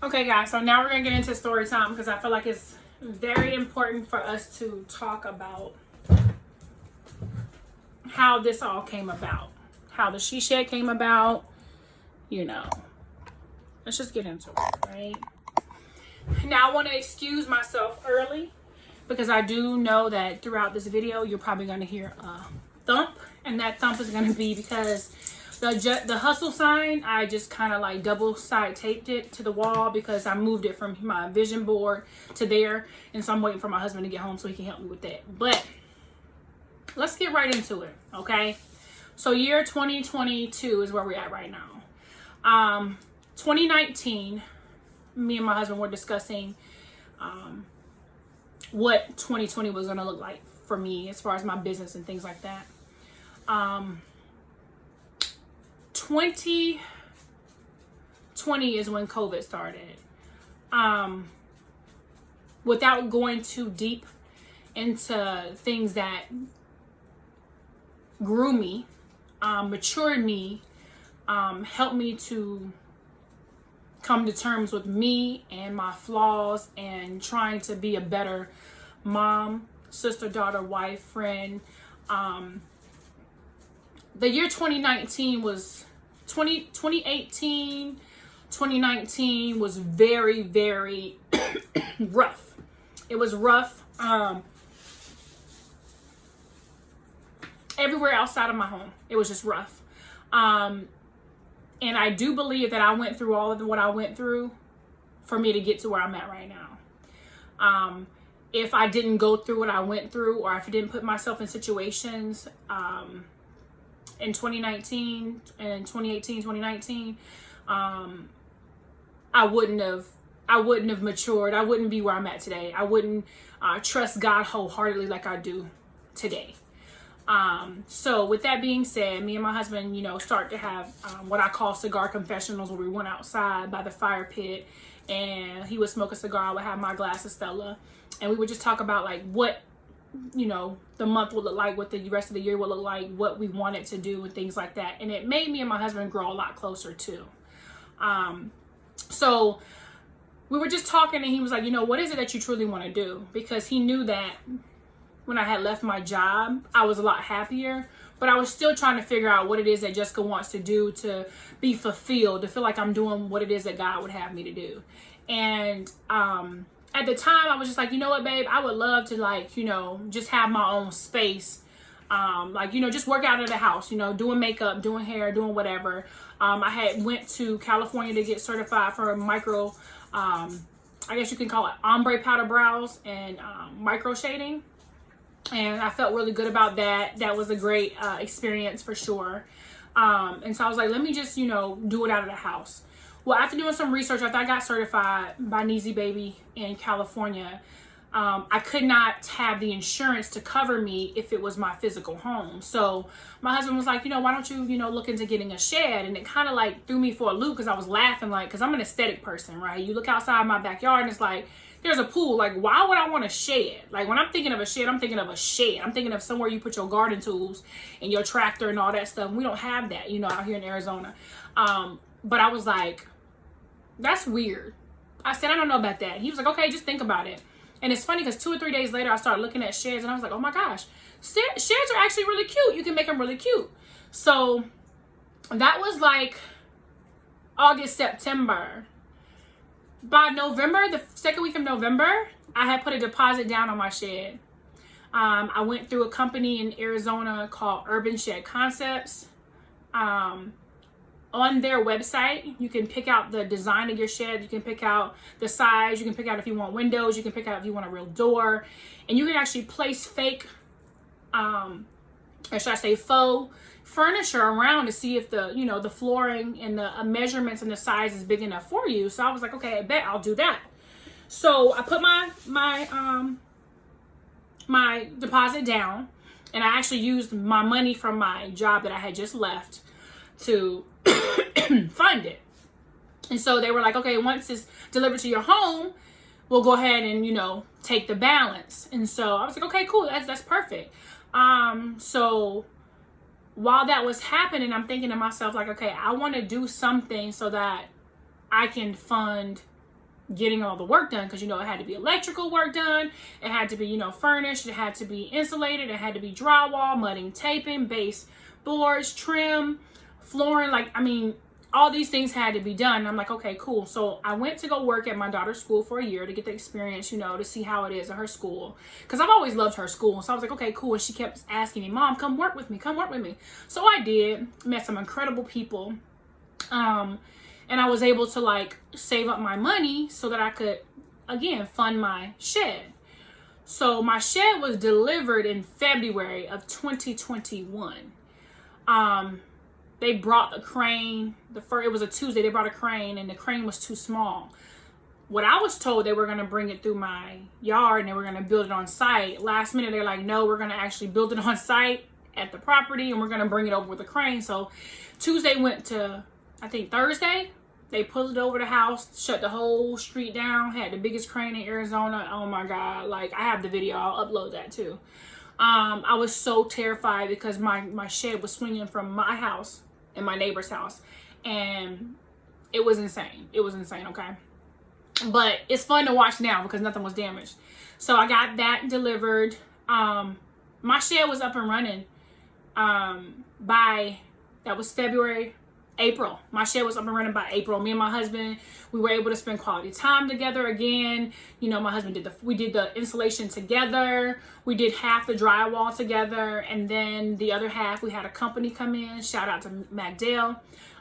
Okay, guys, so now we're going to get into story time because I feel like it's very important for us to talk about how this all came about, how the She Shed came about, you know. Let's just get into it, right? Now, I want to excuse myself early because I do know that throughout this video, you're probably going to hear a thump, and that thump is going to be because the hustle sign, I just kind of like double side taped it to the wall because I moved it from my vision board to there. And so I'm waiting for my husband to get home so he can help me with that. But let's get right into it, okay? So year 2022 is where we're at right now. 2019, me and my husband were discussing what 2020 was going to look like for me as far as my business and things like that. 2020 is when COVID started. Without going too deep into things that grew me, matured me, helped me to come to terms with me and my flaws and trying to be a better mom, sister, daughter, wife, friend. The year 2019 was 2018, 2019 was very, very rough. It was rough everywhere outside of my home. It was just rough. And I do believe that I went through all of what I went through for me to get to where I'm at right now. If I didn't go through what I went through, or if I didn't put myself in situations in 2019 and 2018, 2019, I wouldn't have matured. I wouldn't be where I'm at today. I wouldn't trust God wholeheartedly like I do today. So with that being said, me and my husband, start to have what I call cigar confessionals, where we went outside by the fire pit and he would smoke a cigar. I would have my glass of Stella, and we would just talk about like what, the month would look like, what the rest of the year would look like, what we wanted to do and things like that. And it made me and my husband grow a lot closer too. So we were just talking, and he was like, what is it that you truly want to do? Because he knew that when I had left my job, I was a lot happier, but I was still trying to figure out what it is that Jessica wants to do to be fulfilled, to feel like I'm doing what it is that God would have me to do. And at the time, I was just like, you know what, babe, I would love to just have my own space. Just work out of the house, doing makeup, doing hair, doing whatever. I had went to California to get certified for micro, I guess you can call it ombre powder brows and micro shading. And I felt really good about that. That was a great experience for sure. And so I was like, let me just, do it out of the house. Well, after doing some research, after I got certified by Neezy Baby in California, I could not have the insurance to cover me if it was my physical home. So my husband was like, why don't you, look into getting a shed? And it kind of like threw me for a loop because I was laughing, because I'm an aesthetic person, right? You look outside my backyard and it's like, there's a pool. Like, why would I want a shed? Like, when I'm thinking of a shed, I'm thinking of a shed. I'm thinking of somewhere you put your garden tools and your tractor and all that stuff. And we don't have that, out here in Arizona. But I was like, that's weird. I said, I don't know about that. He was like, okay, just think about it. And it's funny because 2 or 3 days later, I started looking at sheds and I was like, oh my gosh, sheds are actually really cute. You can make them really cute. So that was like August, September. By November, the second week of November, I had put a deposit down on my shed. I went through a company in Arizona called Urban Shed Concepts. On their website, you can pick out the design of your shed. You can pick out the size. You can pick out if you want windows. You can pick out if you want a real door. And you can actually place fake, or should I say faux, furniture around to see if the, the flooring and the measurements and the size is big enough for you. So I was like, okay, I bet I'll do that. So I put my deposit down, and I actually used my money from my job that I had just left to fund it. And so they were like, okay, once it's delivered to your home, we'll go ahead and, take the balance. And so I was like, okay, cool. That's perfect. So while that was happening, I'm thinking to myself, like, okay, I want to do something so that I can fund getting all the work done, because it had to be electrical work done, it had to be furnished, it had to be insulated, it had to be drywall, mudding, taping, base boards, trim, flooring, all these things had to be done. And I'm like, okay, cool. So I went to go work at my daughter's school for a year to get the experience, to see how it is at her school, because I've always loved her school. So I was like, okay, cool. And she kept asking me, Mom, come work with me, so I did. Met some incredible people, and I was able to save up my money so that I could, again, fund my shed. So my shed was delivered in February of 2021. They brought the crane. It was a Tuesday. They brought a crane, and the crane was too small. What I was told, they were going to bring it through my yard and they were going to build it on site. Last minute, they're like, no, we're going to actually build it on site at the property, and we're going to bring it over with a crane. So Tuesday went to, I think, Thursday. They pulled it over the house, shut the whole street down, had the biggest crane in Arizona. Oh my God. I have the video. I'll upload that too. I was so terrified because my shed was swinging from my house and my neighbor's house, and it was insane. Okay, but it's fun to watch now because nothing was damaged. So I got that delivered. My shed was up and running that was April. My shed was up and running by April. Me and my husband, we were able to spend quality time together again. My husband we did the insulation together. We did half the drywall together, and then the other half we had a company come in. Shout out to MacDale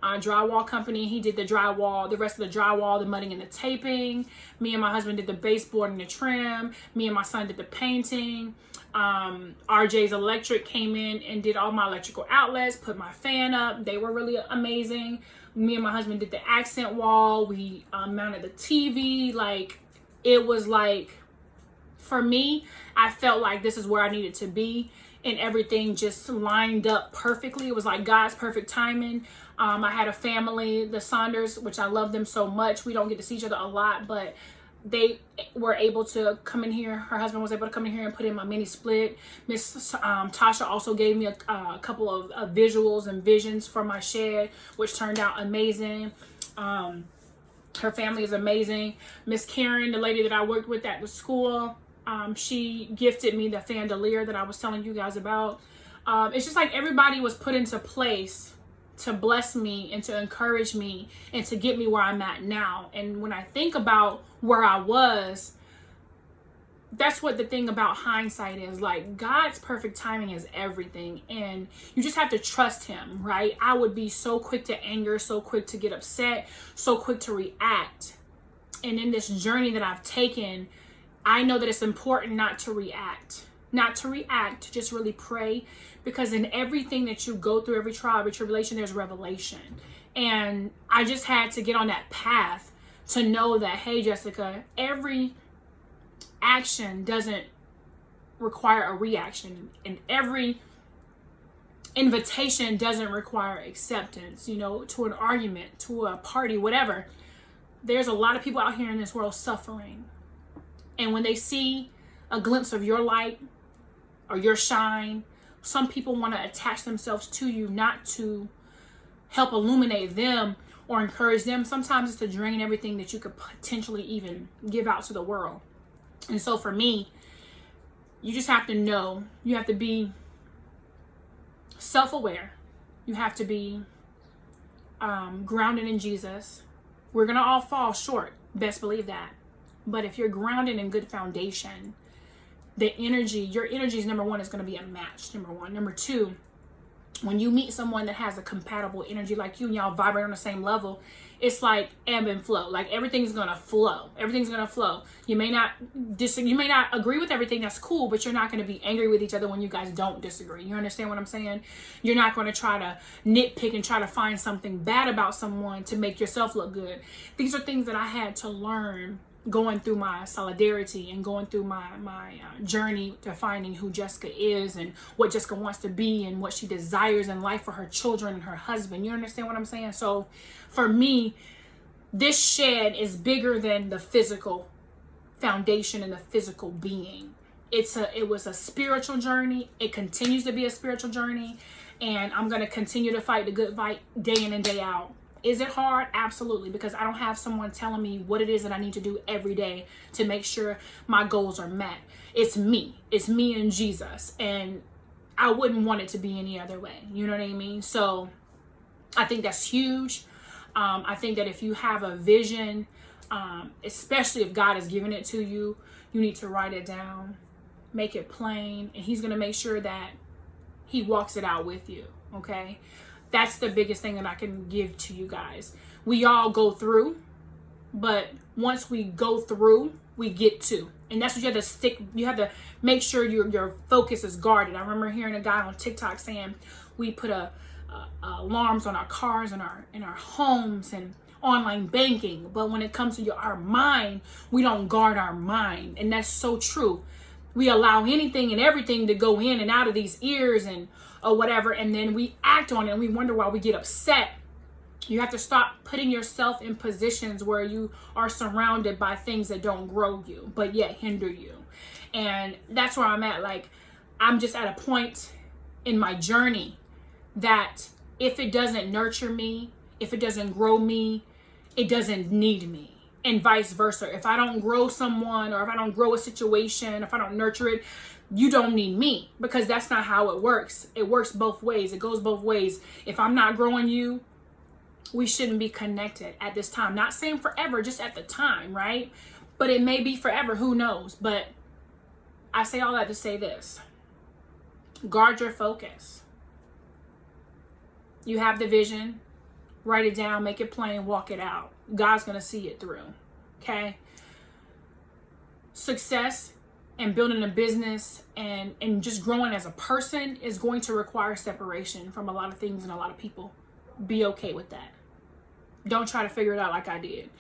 drywall company. He did the drywall, the rest of the drywall, the mudding and the taping. Me and my husband did the baseboard and the trim. Me and my son did the painting. RJ's Electric came in and did all my electrical outlets, put my fan up. They were really amazing. Me and my husband did the accent wall. We mounted the TV. It was for me, I felt like this is where I needed to be, and everything just lined up perfectly. It was like God's perfect timing. I had a family, the Saunders, which I love them so much. We don't get to see each other a lot, but they were able to come in here. Her husband was able to come in here and put in my mini split. Miss Tasha also gave me a couple of visuals and visions for my shed, which turned out amazing. Her family is amazing. Miss Karen, the lady that I worked with at the school, she gifted me the chandelier that I was telling you guys about. It's just everybody was put into place to bless me and to encourage me and to get me where I'm at now. And when I think about where I was, that's what the thing about hindsight is. God's perfect timing is everything, and you just have to trust him, right? I would be so quick to anger, so quick to get upset, so quick to react. And in this journey that I've taken, I know that it's important not to react, just really pray, because in everything that you go through, every trial, every tribulation, there's revelation. And I just had to get on that path to know that, hey, Jessica, every action doesn't require a reaction, and every invitation doesn't require acceptance, to an argument, to a party, whatever. There's a lot of people out here in this world suffering. And when they see a glimpse of your light or your shine, some people want to attach themselves to you, not to help illuminate them or encourage them. Sometimes it's to drain everything that you could potentially even give out to the world. And so for me, you just have to know, you have to be self-aware. You have to be grounded in Jesus. We're going to all fall short. Best believe that. But if you're grounded in good foundation, your energy is number one, is going to be unmatched. Number one. Number two, when you meet someone that has a compatible energy like you and y'all vibrate on the same level, it's like ebb and flow. Everything's going to flow. Everything's going to flow. You may not agree with everything. That's cool, but you're not going to be angry with each other when you guys don't disagree. You understand what I'm saying? You're not going to try to nitpick and try to find something bad about someone to make yourself look good. These are things that I had to learn going through my solidarity and going through my journey to finding who Jessica is and what Jessica wants to be and what she desires in life for her children and her husband. You understand what I'm saying? So for me, this shed is bigger than the physical foundation and the physical being. It was a spiritual journey. It continues to be a spiritual journey, and I'm going to continue to fight the good fight day in and day out. Is it hard? Absolutely, because I don't have someone telling me what it is that I need to do every day to make sure my goals are met. It's me. It's me and Jesus. And I wouldn't want it to be any other way. You know what I mean? So I think that's huge. I think that if you have a vision, especially if God has given it to you, you need to write it down, make it plain, and he's going to make sure that he walks it out with you. Okay. That's the biggest thing that I can give to you guys. We all go through, but once we go through, we get to. And that's what you have to stick. You have to make sure your focus is guarded. I remember hearing a guy on TikTok saying we put alarms on our cars and in our homes and online banking. But when it comes to our mind, we don't guard our mind. And that's so true. We allow anything and everything to go in and out of these ears and or whatever, and then we act on it and we wonder why we get upset. You have to stop putting yourself in positions where you are surrounded by things that don't grow you but yet hinder you. And that's where I'm at. Like, I'm just at a point in my journey that if it doesn't nurture me, if it doesn't grow me, it doesn't need me. And vice versa. If I don't grow someone, or if I don't grow a situation, if I don't nurture it, you don't need me, because that's not how it works. It works both ways. It goes both ways. If I'm not growing you, we shouldn't be connected at this time. Not saying forever, just at the time, right? But it may be forever. Who knows? But I say all that to say this. Guard your focus. You have the vision. Write it down. Make it plain. Walk it out. God's going to see it through. Okay? Success and building a business and just growing as a person is going to require separation from a lot of things and a lot of people. Be okay with that. Don't try to figure it out like I did.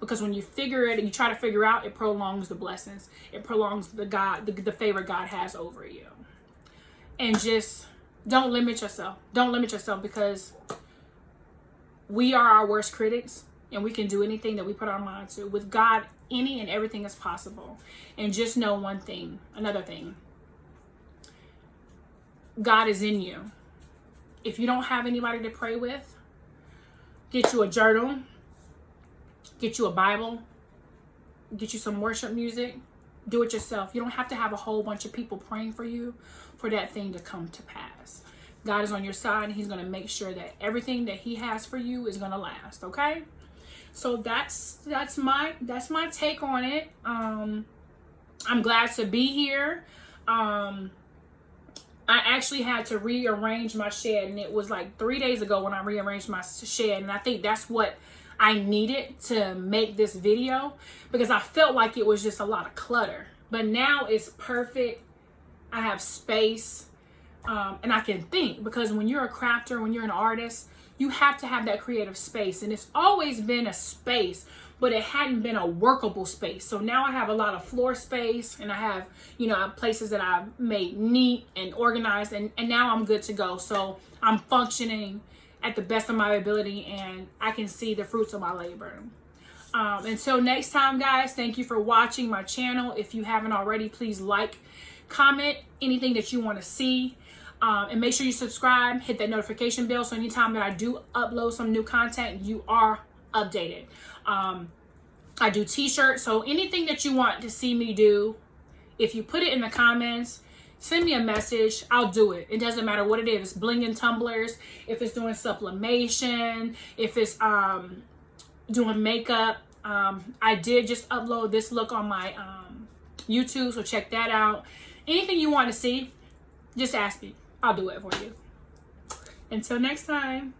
Because when you figure it and you try to figure out, it prolongs the blessings. It prolongs the favor God has over you. And just don't limit yourself. Don't limit yourself, because we are our worst critics. And we can do anything that we put our mind to. With God, any and everything is possible. And just know one thing, another thing. God is in you. If you don't have anybody to pray with, get you a journal, get you a Bible, get you some worship music, do it yourself. You don't have to have a whole bunch of people praying for you for that thing to come to pass. God is on your side, and he's going to make sure that everything that he has for you is going to last. Okay? So that's my take on it. I'm glad to be here. I actually had to rearrange my shed, and it was like 3 days ago when I rearranged my shed, and I think that's what I needed to make this video, because I felt like it was just a lot of clutter. But now it's perfect. I have space, and I can think, because when you're a crafter, when you're an artist, you have to have that creative space. And it's always been a space, but it hadn't been a workable space. So now I have a lot of floor space, and I have, places that I've made neat and organized, and now I'm good to go. So I'm functioning at the best of my ability, and I can see the fruits of my labor. Until next time, guys, thank you for watching my channel. If you haven't already, please like, comment anything that you want to see. And make sure you subscribe, hit that notification bell, so anytime that I do upload some new content, you are updated. I do t-shirts, so anything that you want to see me do, if you put it in the comments, send me a message, I'll do it. It doesn't matter what it is. If it's blinging tumblers, if it's doing sublimation, if it's doing makeup. I did just upload this look on my YouTube, so check that out. Anything you want to see, just ask me. I'll do it for you. Until next time.